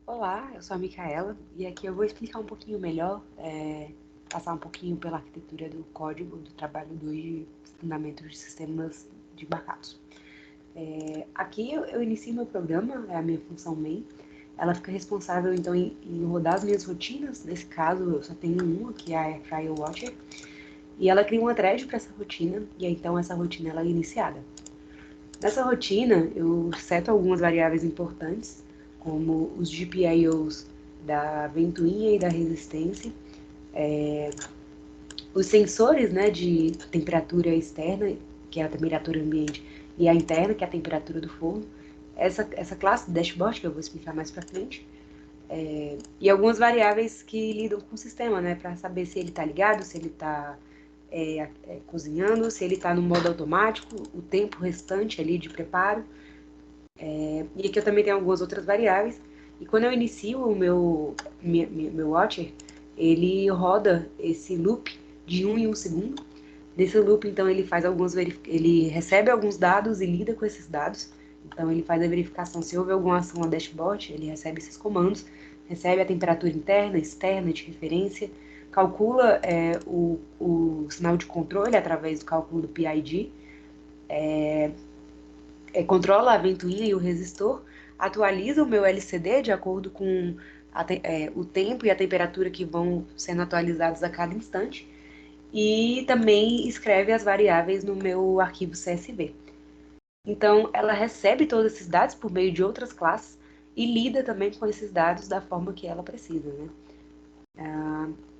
Olá, eu sou a Micaela e aqui eu vou explicar um pouquinho melhor, passar um pouquinho pela arquitetura do código do trabalho 2 de fundamentos de sistemas de embarcados. Aqui eu inicio meu programa, é a minha função main. Ela fica responsável então em rodar as minhas rotinas. Nesse caso, eu só tenho uma, que é a Airfryer Watcher, e ela cria uma thread para essa rotina, e aí, então essa rotina ela é iniciada. Nessa rotina, eu seto algumas variáveis importantes, como os GPIOs da ventoinha e da resistência, os sensores, né, de temperatura externa, que é a temperatura ambiente, e a interna, que é a temperatura do forno. Essa classe de dashboard, que eu vou explicar mais para frente, e algumas variáveis que lidam com o sistema, né, para saber se ele está ligado, se ele está cozinhando, se ele está no modo automático, o tempo restante ali de preparo. E aqui eu também tenho algumas outras variáveis. E quando eu inicio o meu Watcher, ele roda esse loop de 1 em 1 segundo. Nesse loop, então, ele recebe alguns dados e lida com esses dados. Então, ele faz a verificação se houve alguma ação no dashboard, ele recebe esses comandos, recebe a temperatura interna, externa, de referência, calcula o sinal de controle através do cálculo do PID, controla a ventoinha e o resistor, atualiza o meu LCD de acordo com o tempo e a temperatura que vão sendo atualizados a cada instante, e também escreve as variáveis no meu arquivo CSV. Então, ela recebe todos esses dados por meio de outras classes e lida também com esses dados da forma que ela precisa, né?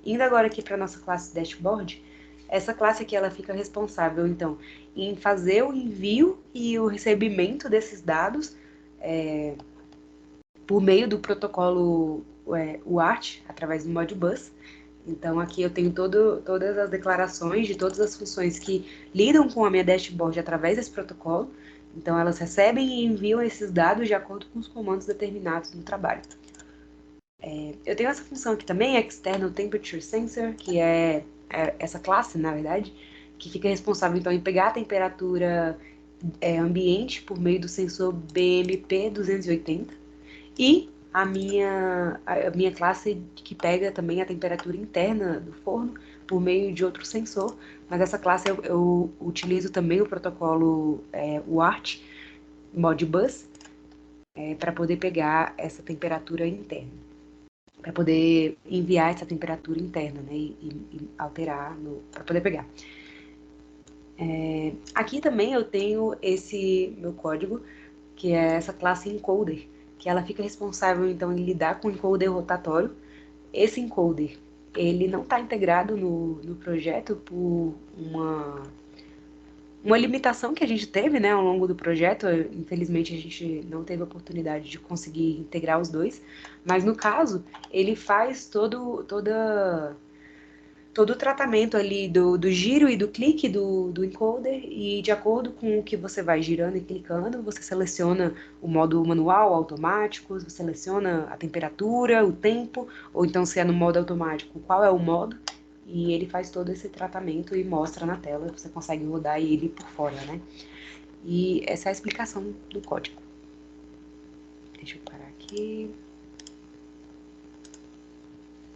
Indo agora aqui para a nossa classe dashboard, essa classe aqui ela fica responsável, então, em fazer o envio e o recebimento desses dados por meio do protocolo UART, através do Modbus. Então, aqui eu tenho todas as declarações de todas as funções que lidam com a minha dashboard através desse protocolo. Então, elas recebem e enviam esses dados de acordo com os comandos determinados no trabalho. Eu tenho essa função aqui também, External Temperature Sensor, que é essa classe, na verdade, que fica responsável então em pegar a temperatura ambiente por meio do sensor BMP 280 e a minha classe que pega também a temperatura interna do forno por meio de outro sensor, mas essa classe eu utilizo também o protocolo UART Modbus para poder pegar essa temperatura interna, para poder enviar essa temperatura interna, né, e alterar para poder pegar. Aqui também eu tenho esse meu código, que é essa classe encoder, que ela fica responsável então em lidar com o encoder rotatório. Esse encoder, ele não está integrado no projeto por uma limitação que a gente teve, né, ao longo do projeto. Infelizmente a gente não teve a oportunidade de conseguir integrar os dois, mas no caso ele faz todo o tratamento ali do giro e do clique do encoder, e de acordo com o que você vai girando e clicando, você seleciona o modo manual, automático, você seleciona a temperatura, o tempo, ou então se é no modo automático, qual é o modo, e ele faz todo esse tratamento e mostra na tela, você consegue rodar ele por fora, né? E essa é a explicação do código. Deixa eu parar aqui.